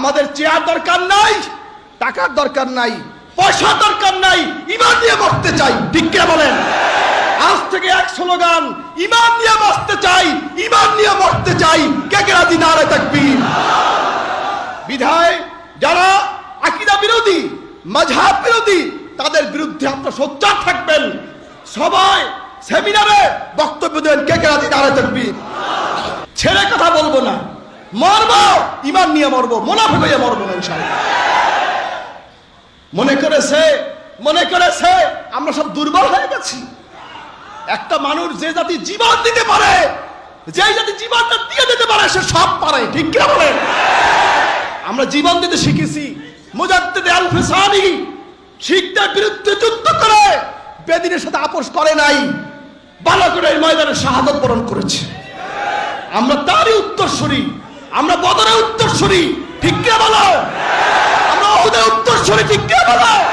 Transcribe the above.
আমাদের চেয়ার দরকার নাই, টাকার দরকার নাই, পয়সা দরকার নাই, ঈমান নিয়ে মরতে চাই। ঠিক কি বলেন? আজ থেকে এক স্লোগান, ঈমান নিয়ে বাঁচতে চাই, ঈমান নিয়ে মরতে চাই। কে কে রাজি? নারে তাকবীর। বিধায় যারা আকীদা বিরোধী, মাযহাব বিরোধী, তাদের বিরুদ্ধে আপনারা সোচ্চার থাকবেন। সবাই সেমিনারে বক্তব্য দেন। কে কে রাজি? নারে তাকবীর। ছেড়ে কথা বলবো না, মরবো ঈমান নিয়ে মরবো, মুনাফিক হয়ে মরবো না ইনশাআল্লাহ। মনে করেছে আমরা সব দুর্বল হয়ে গেছি। একটা মানুষ যে জাতি জীবন দিতে পারে, যে জাতি জীবনটা দিয়ে দিতে পারে, সে সব পারে। ঠিক কি বলেন? আমরা জীবন দিতে শিখেছি। মুজাদ্দিদ আল-ফিসানি শিখদের বিরুদ্ধে যুদ্ধ করে বেদিনের সাথে আপোষ করে নাই, বালাকোটের ময়দানে শাহাদাত বরণ করেছে। আমরা তারই উত্তরসূরি, আমরা বদরের উত্তরসূরি। ঠিক কি বলো? আমরা উহুদের উত্তরসূরি। ঠিক কি বলো?